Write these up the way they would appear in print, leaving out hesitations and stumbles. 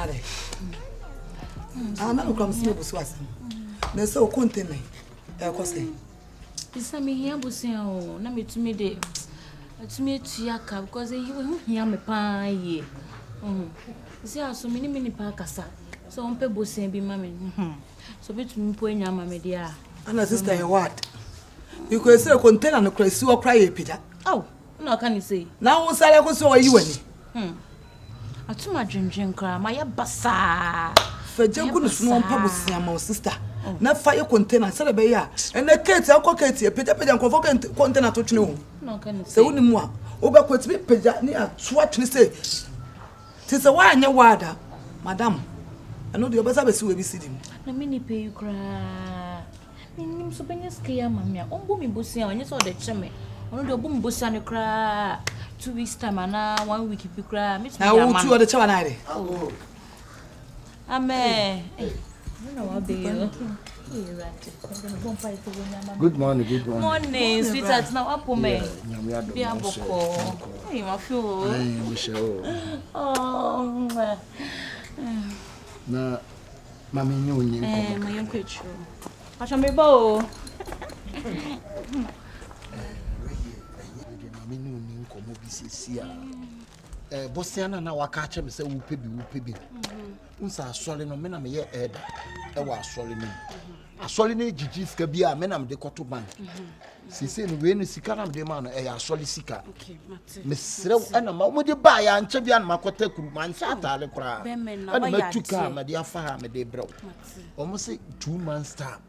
Are. I'm not going to see you was. There's so content. It's me here, Bussio. Let me to me day. To me to Yaka because he will hear me pie. See, so many parkasa. So on pebble saying be mammy. So between point your mammy, dear. And a sister, what? You could say a container and a crazy or cry, Peter. Oh, no, can you say? Now, what's I was so you any? I too much drink cry, my bassa. For Jones, no pebble, my sister. Na fire container said be ya and the cake alcohol Peter Peter convoke container to know. No can say only more. Over quit me Peter near swat me say. Tis a wine your water, madam. I know the observers will be sitting. Na mini pay you cry. Minim so benya scare mamma. On boom busia and you saw the chame. On the boom busia and cry 2 weeks time and 1 week if you cry. Miss now two other chavanade. Amen. Good morning, good morning. Morning, sweetheart. Now up me. Be a book. Hey, my fool. Oh, na mami nyonyi nko. My young creature. I shall be bow. Mami nyonyi nko mo bisisi a. Bosiana na waka ache me se wo pebi. Unsa asole no me na me ye eda. Wa asole ni. Asole ni jiji sika bia me na me de koto bank. Sisi no we no sika na me de ma no asole sika. Okay, mate. Me srew ana ma mo de ba ya nche bia na makota kuru man sha atale kura. Ana matuka ma de afa ha me de brew. Omo se 2 months time.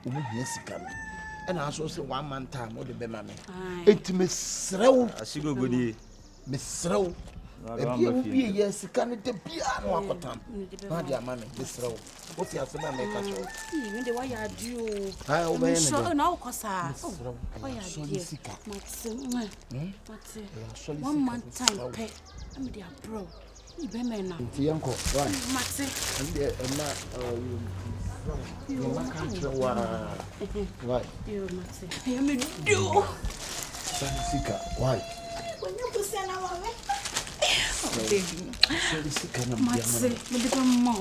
Omo hia sika no. Ana aso se 1 month time o de be ma me. Enti me srew asigo godi. Me srew e bi yes kan de bia no akotam na dia ma me srew what you say me ka cho me de wa ya dio ha o be ne so na o kosa o ya dio mate 1 month time pe am dia bro ni be me na ti yanko right mate and na you ma ka wa right you mate ya me do sika why when you push na wa me sika na mate me de mo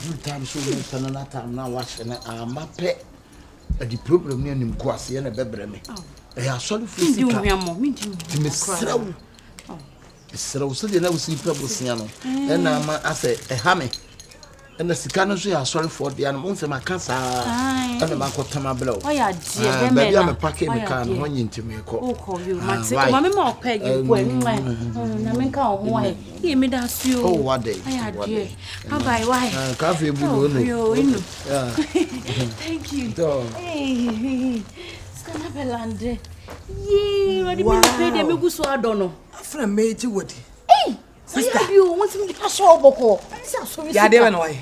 good time so me sana na time na wa she na amape the problem ni nim ko ase na bebre me ya sorry for sika ti me srawo srawo so de na usi pebo sia no na ma ase ha me na sika no so ya sorry for de na mo se maka sa na ma ko tama belo o ya die be me na me pake me kan no nyinti me ko o ko you mate o ma me ma pa gi ko na me ka o ho ai e me da su oh what day bye bye why ka fe bu do no yeah thank you hey skana belande ye wadi me pe de me guso adono afra meji wodi hey sister you want me to show boko ya de when why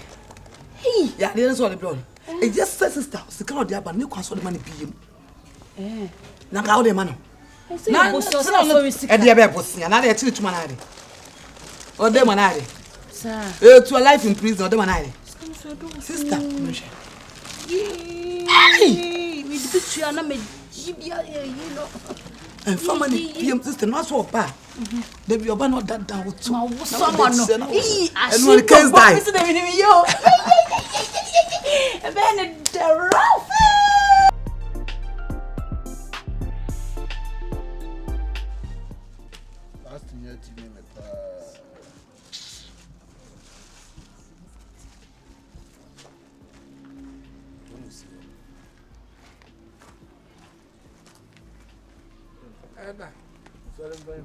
hey ya de so the blood it just says sister sika o de aba ne kwaso de man biem na ka o de man na boso so e de be bosia na de chiri tuma na de o de man na de sir to a life in prison o de man na de sister hey me de tua na me jibia you know and family biem sister no so ba they be oba no that down with someone no and when case die yo ben the rough last year to me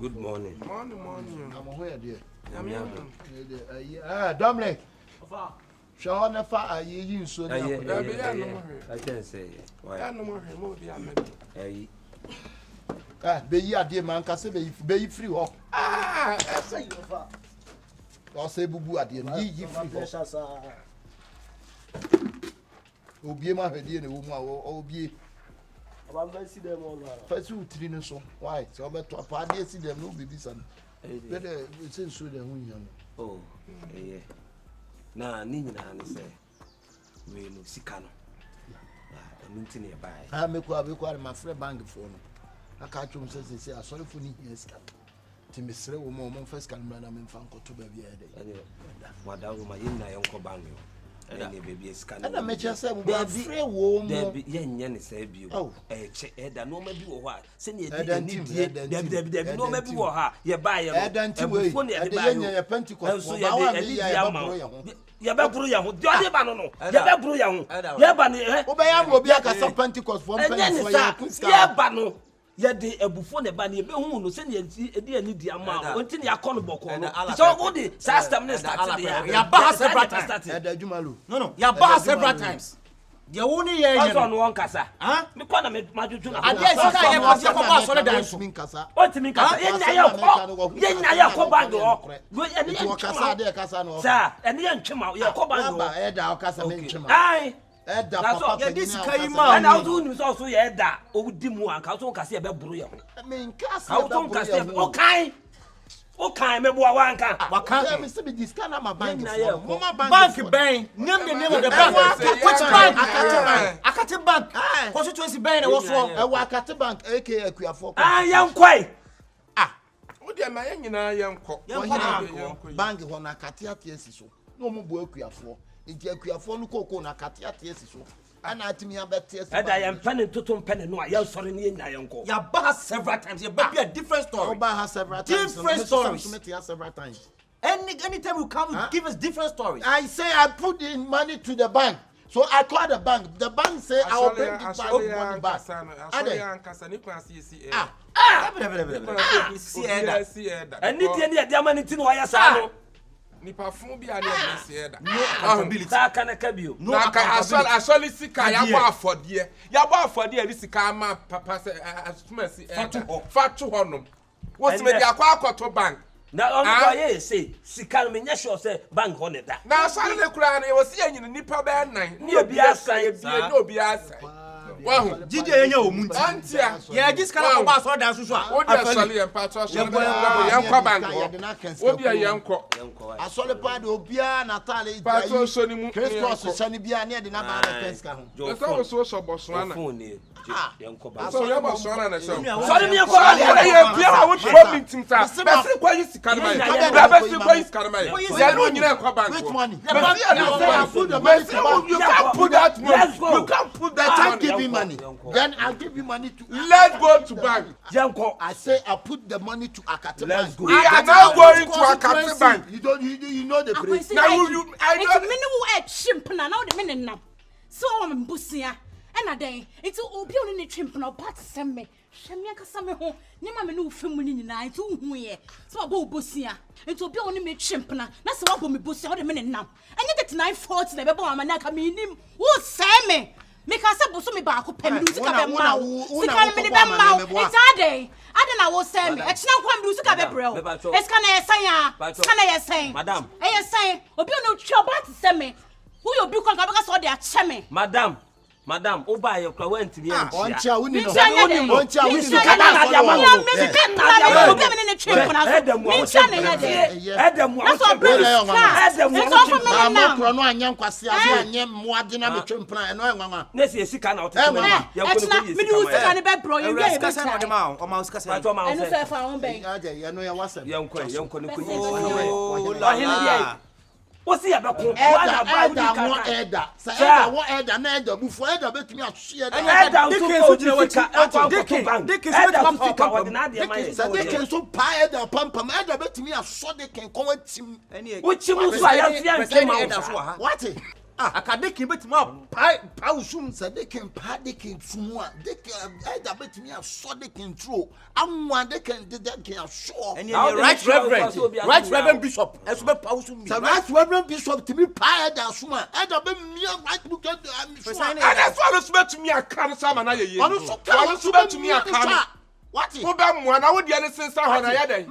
Good morning. Morning. I'm here, dear. Dominic. Show na fa ayi nso na I can say why. Hey. Be yi ade man ka se be yi free ho. Say you fa. O say bubu ade yi free ho. Obie ma hwede na wo mu a obie. Abamba si dem all. First you three no so. Why? So be to pa ade si dem no be bi san. Be de say so dem hu yan. Oh, yeah. Na ni nyina ne say we no sika no. Nti ne buy. Me kwa my friend bank for no. Aka chum say asori for ni sika. Timisre wo mo first can brother me fan ko to baby e Madam ma yin na yonko banyo. Any baby scan. Na me che say we free wo mo. There be yen ne say bio. Che da no ma bi wo ha. Se ne there no ma bi wo ha. Ye ba ye no. Before ne de ba yo. Ye Pentecost. So ye be bro ya ho. De ba no no. Ye be bro ya ho. Ye ba ne wo be ya mo bi aka Pentecost for Pentecost. Ye ba no. Ye de ebufo ne ba ne be hu no se ne edi ani di ama onti ne yakọ no bọkọ no so go the system ne start there ya ba several times no ya ba several times de wo ne ye nye no won kasa me kwa na me majuju na ade sika ye kwa se kwa so le dan so onti min kasa ye nya ye ko bag o ye ne wo kasa de kasa no sa ene ye ntwema ye ko bag o ba e da o kasa me ntwema ai Eda papa ya dis kai ma and how do you so ye da o di mu an ka so ka se be buru ye ho me nkasa how to ka se o kan me bo wa anka waka me se be discount na my bank bank ben name the name of the bank which bank Akate bank constituency ben e wo so e wa Akate bank aka Akuafo yankwai wo de ma yen nyina yenko bank ho na Akate atiesi so no mo bo Akuafo nti Akuafo no koko na Akate atiesi so ana atimi abetiesi da yan pen totom pen no ya sori ne nya yenko ya ba several times ya be a different story Oba has several times different stories several times anytime you come give us different stories I say I put the money to the bank. So I call the bank say I will bring the money back. See and need the money to why sa nipa fun bi ani e da no accountability ta kana kabio no asoli sika ya bo afode ri sika ma papa se asumasi fatu honom wo se me dia kwa akoto bank na on go ye say sika me nya sure say bank ho ne da na asali le kura na e wo se anyini nipa be nan ni obi asan ni obi asan wahu jide enya omunti antia ye giskala ko ba so dan so a o dia asoli en patro so yenkwa bank o dia yenkwa asoli pa de obia natale patro so ni mu Christos so ni bia na de na ba na penska ho so boso ana yenkwa bank so ya boso ana na so sorry me yenkwa ye bia a wo tro meeting ta besi kwa yisi kanai besi kwa yisi kanai ya no nyina yenkwa bank which money you can't put that money you can't put that money then I'll give you money to let's go to bank yenkwa I say I put the money to Akate bank we are now going to Akate bank you know the place now you I know me no chimpna na o de me nam so o me busia e na den enti obi o ne chimpna but sem me hweme akasa me ho ne ma me no femu ni nyina enti hu ye so obo busia enti obi o ne me chimpna na se wa bo me busia o de me nam enye 3940 na be bo ma na ka me nim wo se me ka se bo so me ba ko pem du sika be ma sika me ni be ma enti ade na wo se me e china kwa me du sika be brel e sika na yesan ya sika na yesan madam e yesan obi o no twa ba se me who you be kwa ka so de a che me madam oba ye kwa wantimi ya oncha wuni no oncha wuni no kana na dia ma no me sika na obi me ne twa na so edem na so bring so for me na kro no anya nkwase ase anya moade na me twempna eno enwanwa na se sika na otete ya ko no me du sika ne be bro ye we sika sa no de ma o ma sika sa eno se fa on ben aja ye no ya wasem yenkwa ne ko oh la o si ya be ko wa ba eda mo eda sa eda wo eda na eda bufo eda betumi ahye eda so jina wachika akwa deke eda so fika wa na de ma ye sa deke so pa eda pampam eda betumi aso deke ko watim wo chimu so ya fia nke ma eda so ha what akadeke betumi pa usum sa deke pa deke fumu a deke eda betumi aso deke ntro anwa deke aso right reverend bishop eso be pa usum sa right reverend bishop timi pa eda suma eda be mia right book and that's why so betumi aka no sama na ye ono so betumi aka no what wo be mo na wo de ne sensa ho na ye den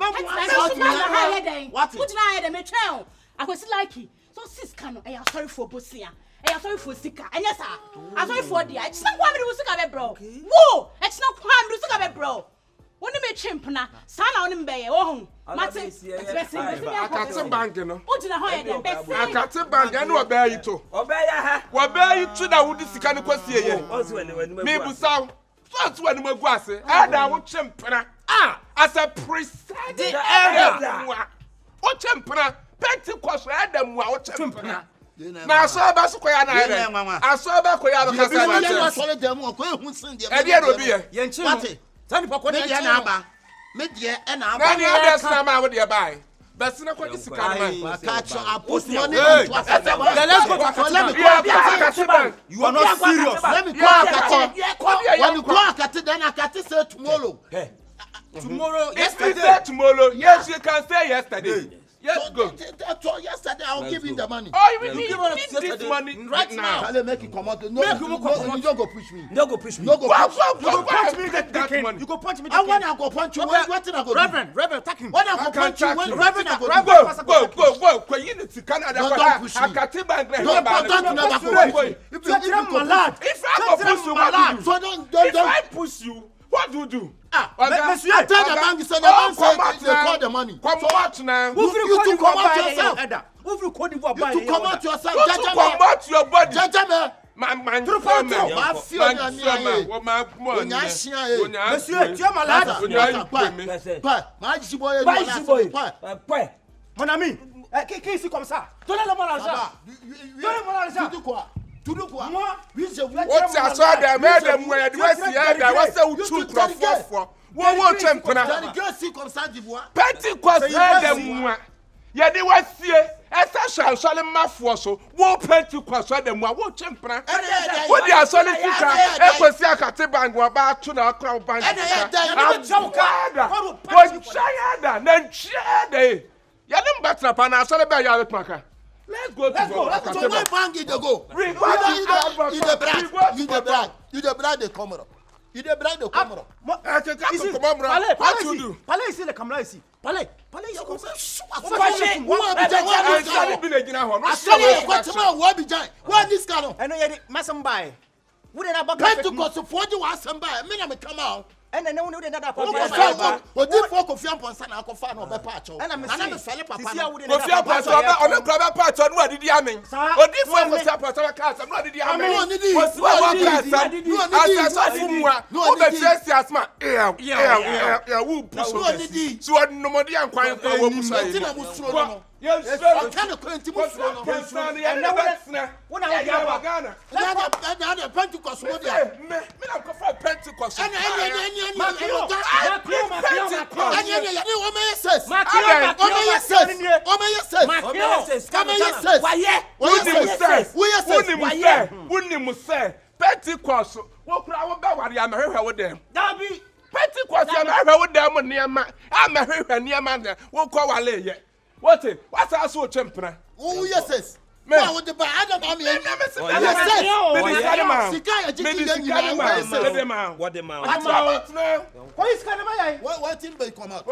what would na ye me twen akwesi Likee so sis kano e sorry for bosia e sorry for sika enya sa I sorry for dia it's not kwa me sika be bro wo it's not kwa me sika be bro woni me chimpna sa na woni mbeye wo hu mate Akate bank no o jina ho ye dem be say Akate bank e no oba yi to na wo di sika ne kwasie ye me busaw so wani magu ase ada wo chimpna as a presiding elder. What tempera? Pentecost Adam, what tempera? Now, so about Square Night. I saw about Koya. And yet, will be a Yenchi. Tell me what they are. Media and I'm not with your buy. But not what is the catch up. Let's go. You are not serious. Let me go. When you go at it, then I can say tomorrow. Tomorrow, yesterday, tomorrow. Yes, you can say yesterday. Yes, go. Yesterday, I'll give him the money. Oh, you give us this money right now. I'll make you come out. No, you don't go push me. Don't go push me. Don't go punch me. That money. You go punch me. I want to go punch you. What did I go? Reverend, attack him. When I go punch you, when Reverend, I go. You need to Canada. Don't push me. Don't if I push you, what do you do? Monsieur, I tell the bank, the bank said they call the money. Come out now. You to come out yourself. You to come out yourself. You to come out your body. Judgment. Man, Monsieur, tu es malade. Mon ami, qui est ici comme ça? Donnez-le-moi l'argent. Donnez-moi l'argent. Tu dis quoi? Moi, oui, je voulais. What's that? So they made them where the West here. What's that? Two crop for. What champion? Pentecost made them. Yeah, they were here. Esa shall mafia so. What Pentecost made them? What champion? What they are selling fika. Ekwesi akate bank wa ba tu na crowd bank. What chayada? Then chayada. Ya dem better pa na so le be ya maka. Let's go. So my bank is the go. You the bride the camera. You the bride the camera. What you do? Palais ici le camera ici. Palais ici comme ça. What this kind of? I know you masamba. Wo dey na ba ka to go so for the wasamba. Me na me come out. And then no dey na that papa. O di for Kofi Amponsa na akofa na obepa acho. Na me fele papa. Kofi Amponsa on the grab part on what did you mean? O di for Kofi Amponsa ka so no did you mean? O si wa ka asa fumwa. O be chesi asma. Yeah, wo puso. So no mo di ankwan kwa wo puso yi. Na mo suro no. Yes, I can't go into my son. And now when I have Ghana, I have Pentecost. Me not for Pentecost. And Pentecost. What crowd about I'm here with them. Pentecost, I'm here with them near my. I'm here near my. We'll call Alias. What's also temper? Oh, yes. Man, what the bad about me? What is kind of my what in they come out?